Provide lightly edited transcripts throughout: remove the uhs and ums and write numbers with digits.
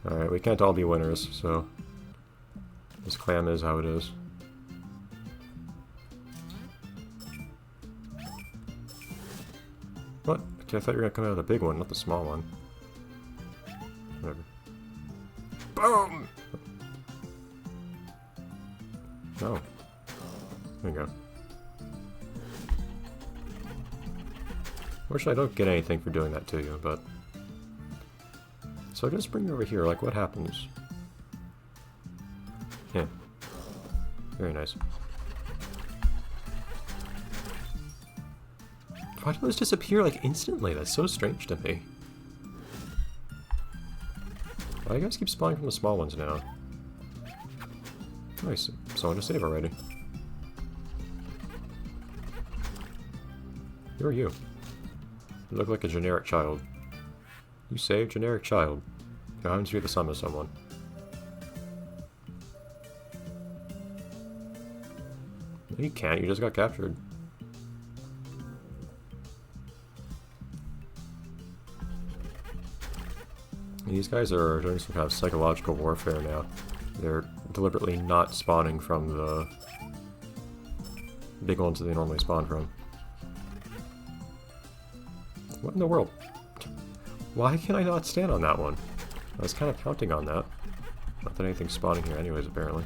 Alright, we can't all be winners, so this clam is how it is. What? Okay, I thought you were gonna come out of the big one, not the small one. Whatever. Boom! Oh. There you go. Fortunately, I don't get anything for doing that to you, but... So I just bring you over here, like, what happens? Yeah. Very nice. Why do those disappear, like, instantly? That's so strange to me. Why do you guys keep spawning from the small ones now? Nice. Someone to save already. Who are you? You look like a generic child. You saved generic child. Go out and see the sum of someone. No, you can't. You just got captured. These guys are doing some kind of psychological warfare now. They're deliberately not spawning from the big ones that they normally spawn from. What in the world? Why can I not stand on that one? I was kind of counting on that. Not that anything's spawning here anyways, apparently.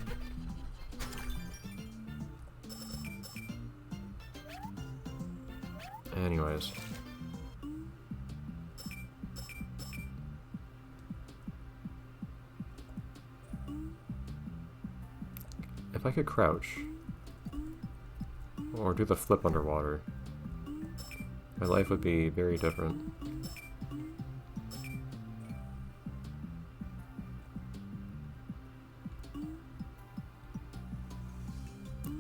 Anyways. If I could crouch, or do the flip underwater, my life would be very different.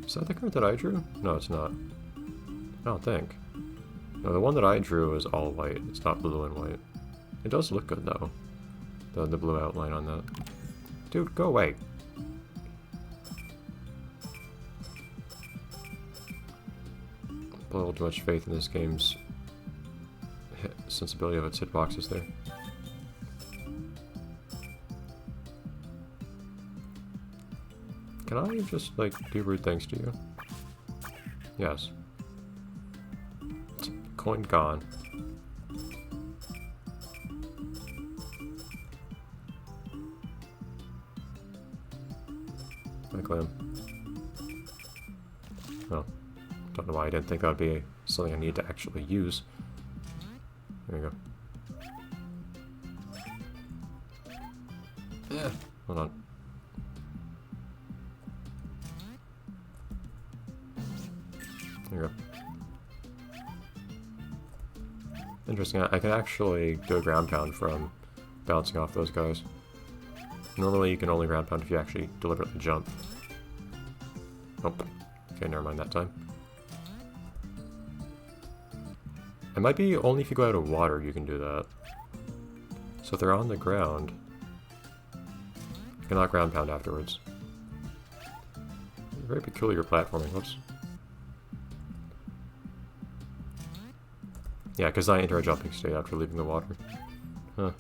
Is that the card that I drew? No, it's not. I don't think. No, the one that I drew is all white. It's not blue and white. It does look good, though. The blue outline on that. Dude, go away. Put a little too much faith in this game's sensibility of its hitboxes there. Can I just, like, do rude things to you? Yes. Coin gone. My clam. Oh. Don't know why I didn't think that would be something I need to actually use. There you go. Yeah. Hold on. There you go. Interesting. I can actually do a ground pound from bouncing off those guys. Normally you can only ground pound if you actually deliberately jump. Nope. Okay, never mind that time. It might be only if you go out of water you can do that. So if they're on the ground, you cannot ground pound afterwards. Very peculiar platforming. Whoops. Yeah, because I enter a jumping state after leaving the water. Huh.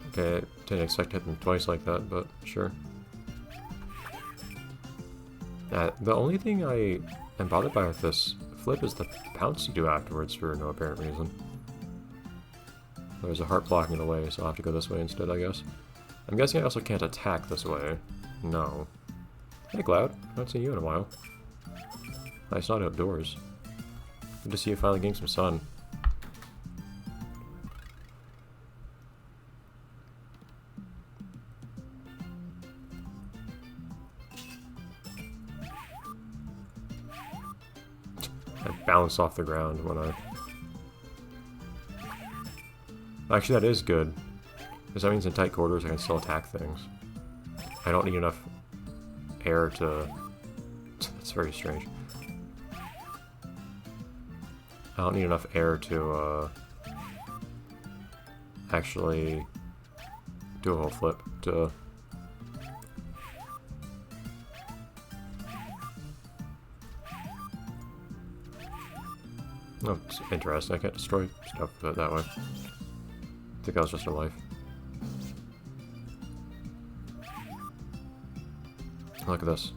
Okay, didn't expect to hit them twice like that, but sure. The only thing I am bothered by with this flip is the pounce you do afterwards for no apparent reason. There's a heart blocking the way, so I'll have to go this way instead, I guess. I'm guessing I also can't attack this way. No. Hey Cloud, I haven't seen you in a while. Nice not outdoors. Good to see you finally getting some sun. I bounce off the ground when I... Actually, that is good. Because that means in tight quarters I can still attack things. I don't need enough air to... That's very strange. I don't need enough air to actually do a whole flip to... Oh, it's interesting. I can't destroy stuff with it that way. I think that was just a life. Look at this.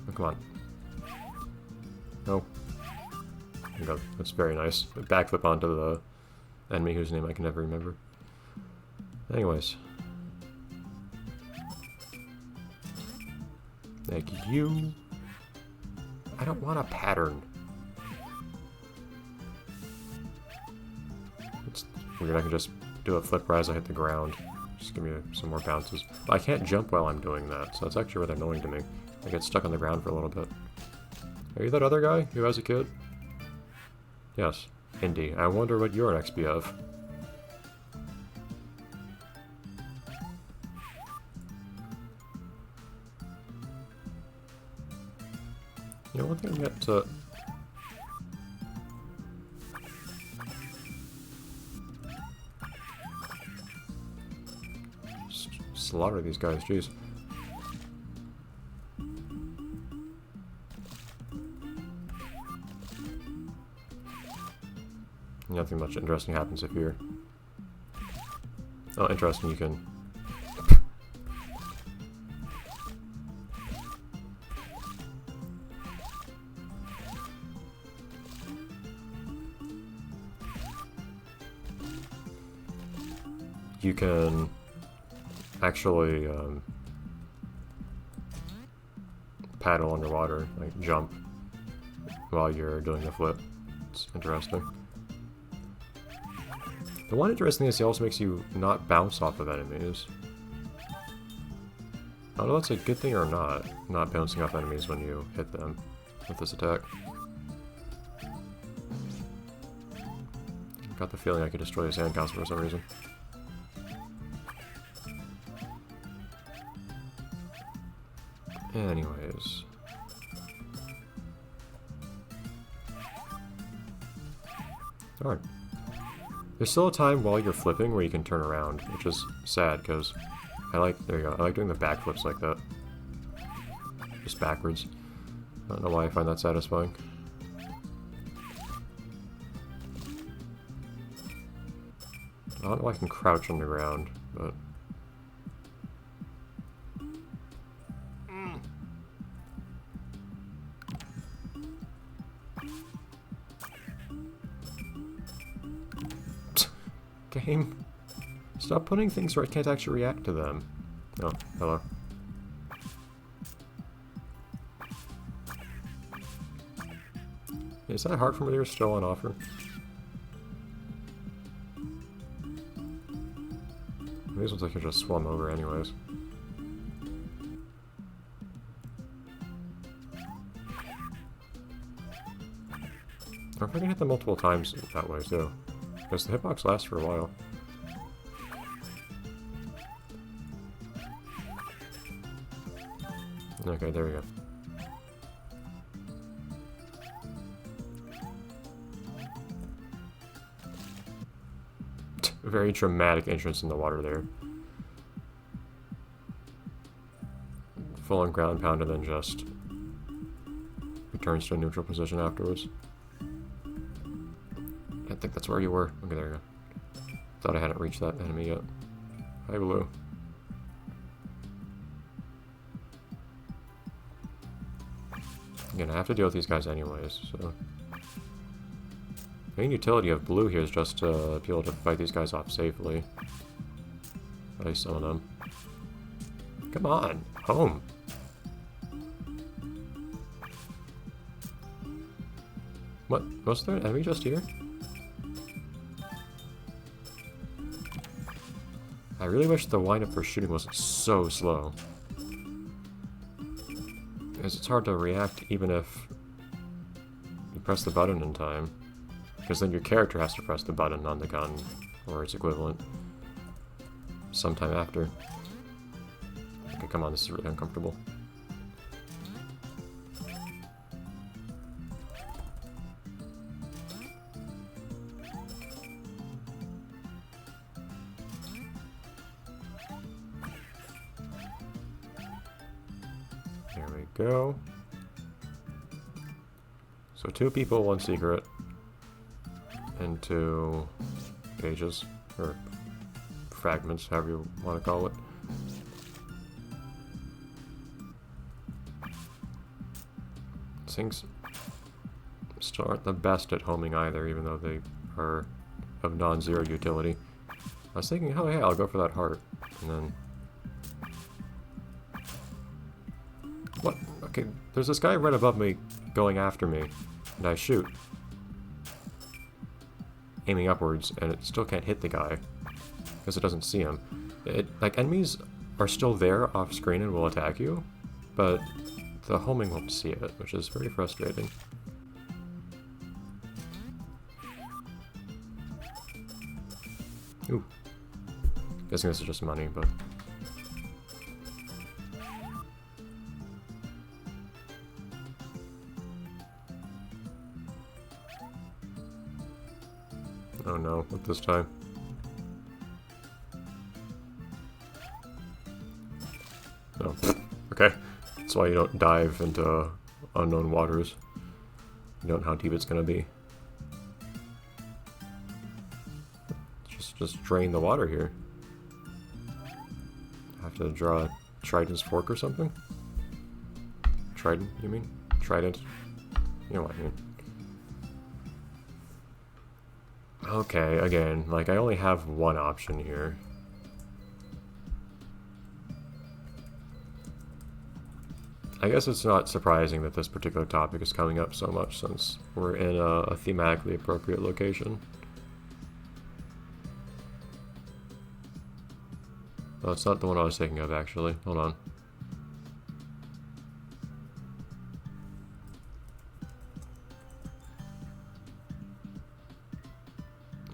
Oh, come on. No. There you go. That's very nice. Backflip onto the enemy whose name I can never remember. Anyways. Thank you. I don't want a pattern. It's weird, I can just do a flip rise, I hit the ground. Just give me some more bounces. But I can't jump while I'm doing that, so that's actually really annoying to me. I get stuck on the ground for a little bit. Are you that other guy who has a kid? Yes. Indy. I wonder what you're an XP of. You know, one thing I get to... slaughter these guys, jeez. Nothing much interesting happens if you're... Oh, interesting, you can... you can actually paddle underwater, like jump while you're doing the flip. It's interesting. The one interesting thing is he also makes you not bounce off of enemies. I don't know if that's a good thing or not bouncing off enemies when you hit them with this attack. Got the feeling I could destroy his sandcastle for some reason. Anyways. Darn. There's still a time while you're flipping where you can turn around, which is sad, because I like, there you go, I like doing the backflips like that. Just backwards. I don't know why I find that satisfying. I don't know why I can crouch on the ground, but... Game. Stop putting things where I can't actually react to them. Oh, hello. Is that heart from earlier still on offer? These ones I could just swim over anyways. I'm probably gonna hit them multiple times that way too. Because the hitbox lasts for a while. Okay, there we go. Very dramatic entrance in the water there. Full on ground pound and then just returns to a neutral position afterwards. I think that's where you were. Okay, there you go. Thought I hadn't reached that enemy yet. Hi, Blue. Again, I have to deal with these guys anyways, so... The main utility of Blue here is just to be able to fight these guys off safely. At least some of them. Come on! Home! What? Was there an enemy just here? I really wish the windup for shooting wasn't so slow. Because it's hard to react even if you press the button in time. Because then your character has to press the button on the gun, or its equivalent, sometime after. Okay, come on, this is really uncomfortable. There we go. So So 2 people, 1 secret. And 2 pages. Or fragments, however you want to call it. Things still aren't the best at homing either, even though they are of non-zero utility. I was thinking, oh yeah, I'll go for that heart. And then... What? Okay, there's this guy right above me going after me, and I shoot. Aiming upwards, and it still can't hit the guy, because it doesn't see him. Like, enemies are still there off-screen and will attack you, but the homing won't see it, which is very frustrating. Ooh. Guessing this is just money, but... Oh no, not this time. Oh, okay. That's why you don't dive into unknown waters. You don't know how deep it's gonna be. Just drain the water here. Have to draw a trident's fork or something? Trident, you mean? Trident? You know what I mean. Okay, again, like, I only have one option here. I guess it's not surprising that this particular topic is coming up so much since we're in a thematically appropriate location. Oh, it's not the one I was thinking of, actually. Hold on.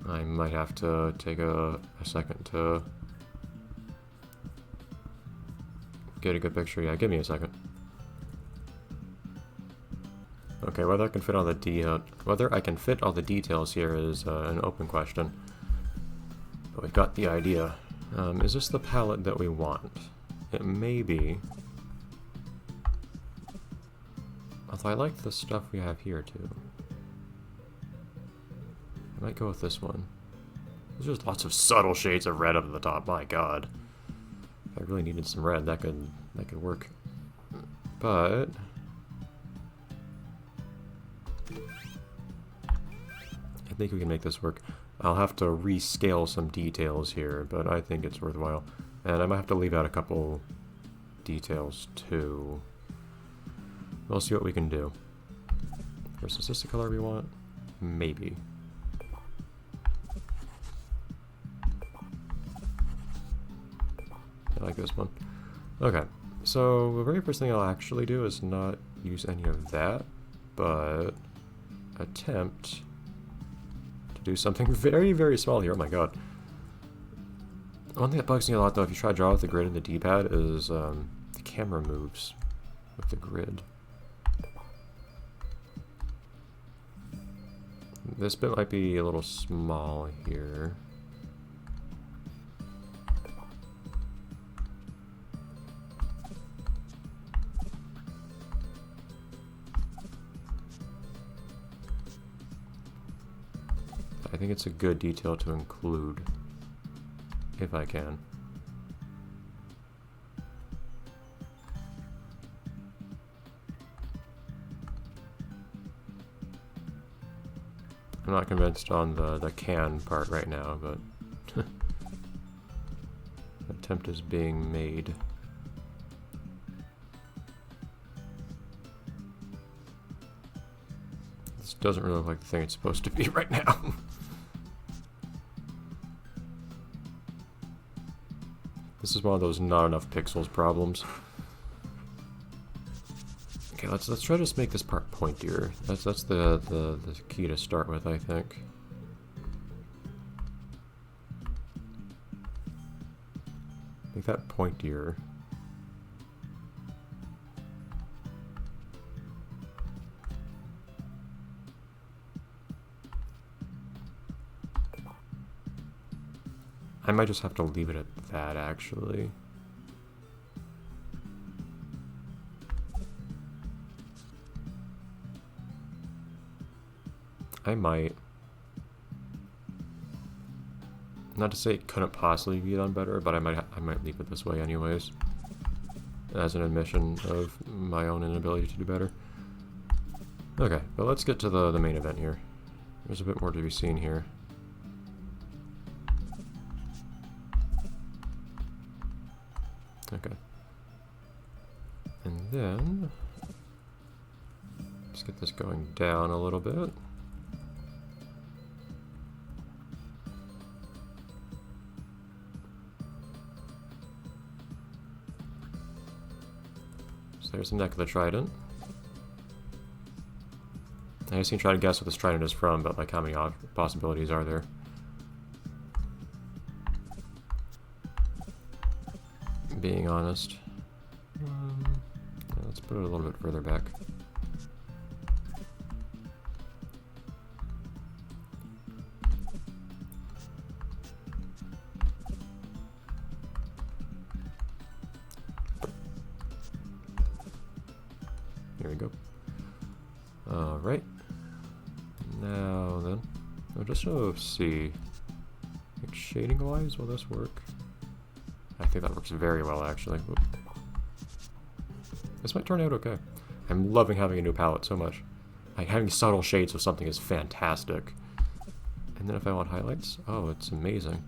I might have to take a second to get a good picture. Yeah, give me a second. Okay, whether I can fit all the details here is an open question. But we've got the idea. Is this the palette that we want? It may be. Although I like the stuff we have here too. I might go with this one. There's just lots of subtle shades of red up at the top. My god. If I really needed some red, that could work. But I think we can make this work. I'll have to rescale some details here, but I think it's worthwhile. And I might have to leave out a couple details too. We'll see what we can do. First, is this the color we want? Maybe. I like this one. Okay, so the very first thing I'll actually do is not use any of that, but attempt to do something very, very small here. Oh my god. One thing that bugs me a lot though, if you try to draw with the grid and the D-pad, is the camera moves with the grid. This bit might be a little small here. I think it's a good detail to include, if I can. I'm not convinced on the can part right now, but attempt is being made. This doesn't really look like the thing it's supposed to be right now. This is one of those not enough pixels problems. Okay, let's try to just make this part pointier. That's the key to start with, I think. Make that pointier. I might just have to leave it at that, actually. I might. Not to say it couldn't possibly be done better, but I might leave it this way anyways. As an admission of my own inability to do better. Okay, but let's get to the main event here. There's a bit more to be seen here. Okay. And then let's get this going down a little bit. So there's the neck of the trident. I just need to try to guess what this trident is from, but like how many possibilities are there? Being honest. Yeah, let's put it a little bit further back. Here we go. Alright. Now then, just to see, like shading wise, will this work? I think that works very well actually. Whoop. This might turn out okay. I'm loving having a new palette so much. Like having subtle shades of something is fantastic. And then if I want highlights, oh, it's amazing.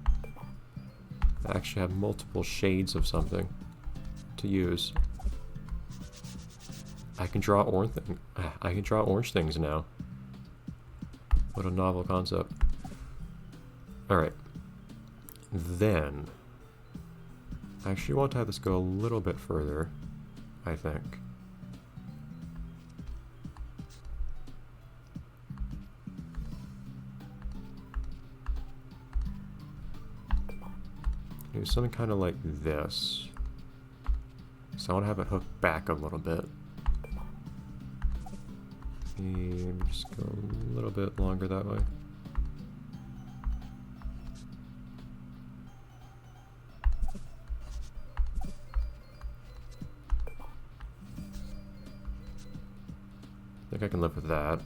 I actually have multiple shades of something to use. I can draw orange things now. What a novel concept. Alright. Then I actually want to have this go a little bit further, I think. Do something kind of like this. So I want to have it hooked back a little bit. Maybe just go a little bit longer that way. I think I can live with that.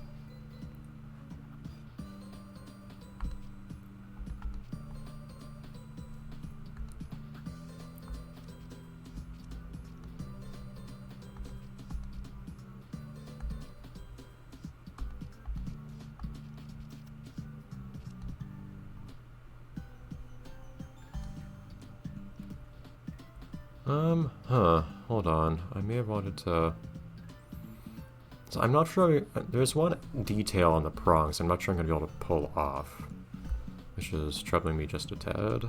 Hold on. I may have wanted to... So I'm not sure... There's one detail on the prongs I'm not sure I'm going to be able to pull off, which is troubling me just a tad.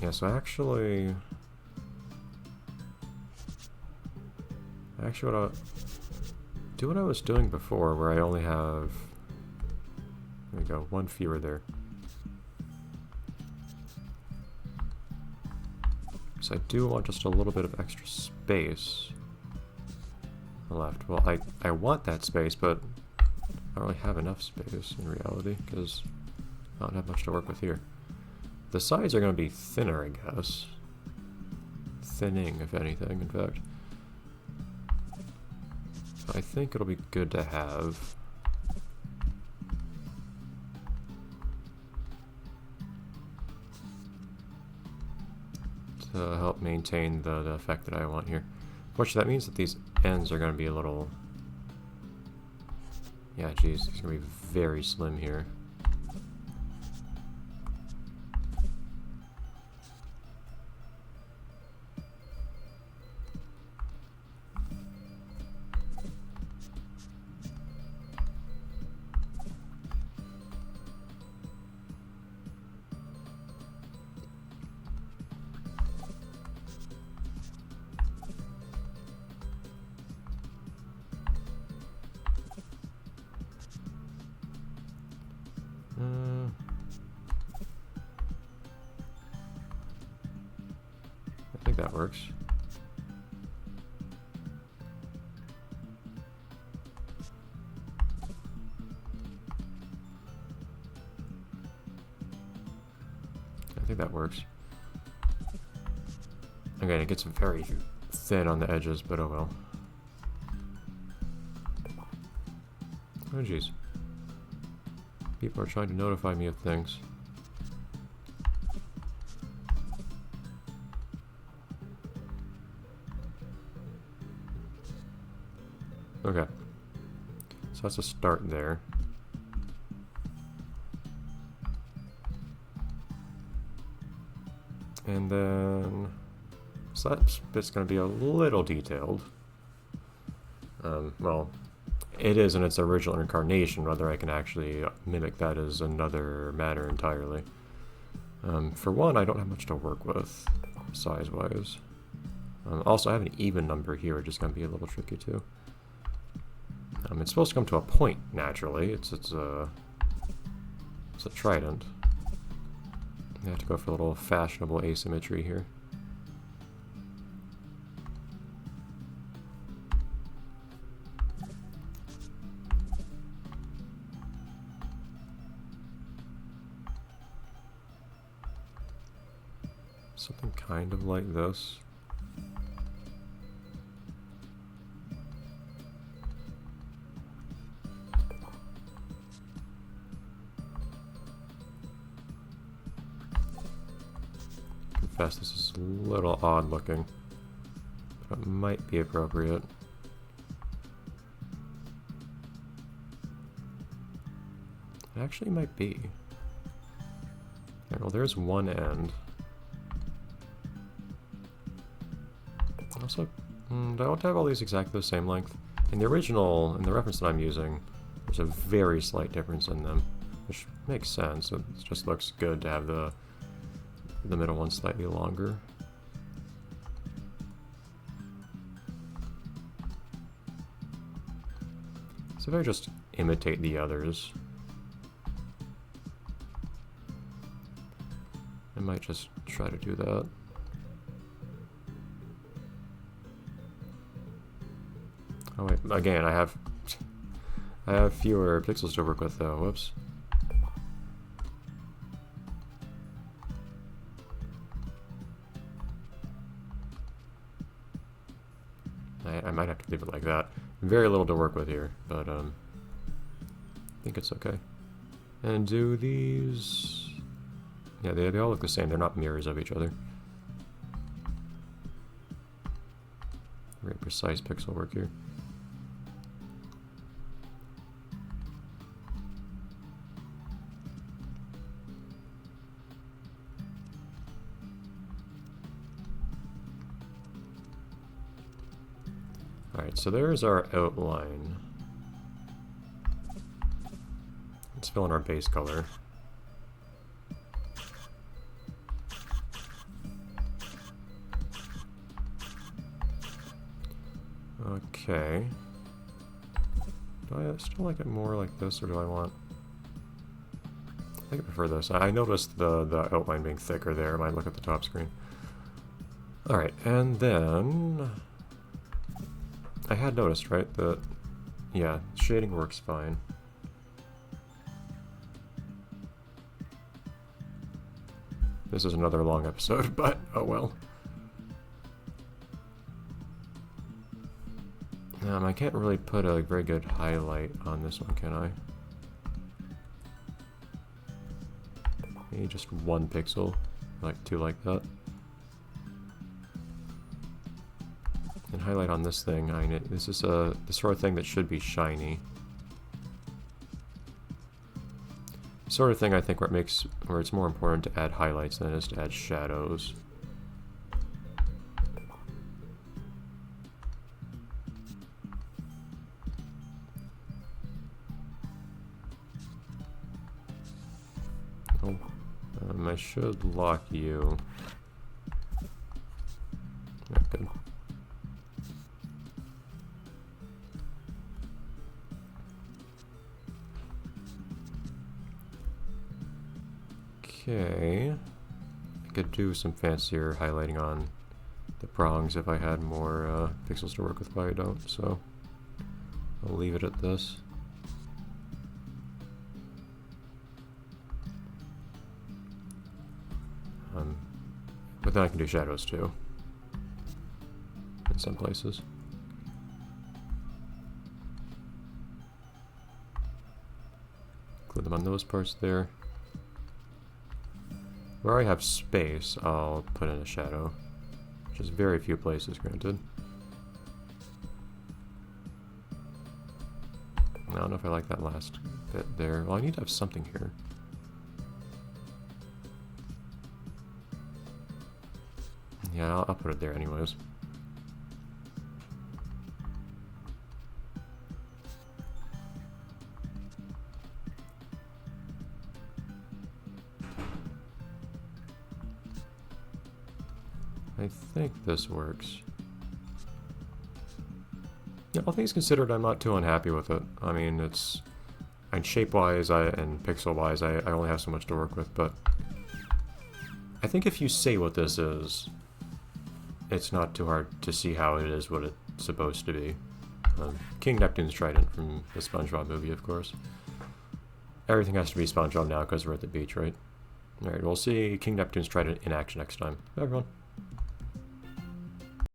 Yeah, so actually what I was doing before, where I only have, there we go, one fewer there. So I do want just a little bit of extra space left. Well, I want that space, but I don't really have enough space in reality, because I don't have much to work with here. The sides are going to be thinner, I guess. Thinning, if anything, in fact. I think it'll be good to have. To help maintain the effect that I want here. Fortunately, that means that these ends are going to be a little... Yeah, geez, it's going to be very slim here. I think that works. I think that works. Again, it gets very thin on the edges, but oh well. Oh jeez. People are trying to notify me of things. Okay. So that's a start there. And then... So that bit's going to be a little detailed. Well, it is in its original incarnation. Whether I can actually mimic that is another matter entirely. For one, I don't have much to work with, size-wise. Also, I have an even number here, which is going to be a little tricky too. It's supposed to come to a point naturally. It's a trident. I have to go for a little fashionable asymmetry here. Something kind of like this. Confess this is a little odd looking, but it might be appropriate. It actually might be. Okay, well, there's one end. Also, do I want to have all these exactly the same length? In the original, in the reference that I'm using, there's a very slight difference in them, which makes sense. It just looks good to have the middle one slightly longer. So if I just imitate the others, I might just try to do that. Oh wait, again, I have fewer pixels to work with though, whoops. I might have to leave it like that. Very little to work with here, but I think it's okay. And do these... Yeah, they all look the same, they're not mirrors of each other. Very precise pixel work here. Alright, so there's our outline. Let's fill in our base color. Okay. Do I still like it more like this, or do I want... I think I prefer this. I noticed the outline being thicker there when I look at the top screen. Alright, and then... I had noticed, right, that, yeah, shading works fine. This is another long episode, but oh well. I can't really put a very good highlight on this one, can I? Maybe just 1 pixel, like 2 like that. And highlight on this thing. I mean, this is the sort of thing that should be shiny. Sort of thing I think where it's more important to add highlights than it is to add shadows. Oh, I should lock you. Yeah, good. Okay, I could do some fancier highlighting on the prongs if I had more pixels to work with, but I don't, so I'll leave it at this. But then I can do shadows too. In some places. Include them on those parts there. Where I have space, I'll put in a shadow. Which is very few places, granted. I don't know if I like that last bit there. Well, I need to have something here. Yeah, I'll put it there anyways. I think this works. Yeah, all things considered, I'm not too unhappy with it. I mean, it's... And shape-wise and pixel-wise, I only have so much to work with, but... I think if you say what this is, it's not too hard to see how it is what it's supposed to be. King Neptune's trident from the SpongeBob movie, of course. Everything has to be SpongeBob now because we're at the beach, right? Alright, we'll see King Neptune's trident in action next time. Bye, everyone.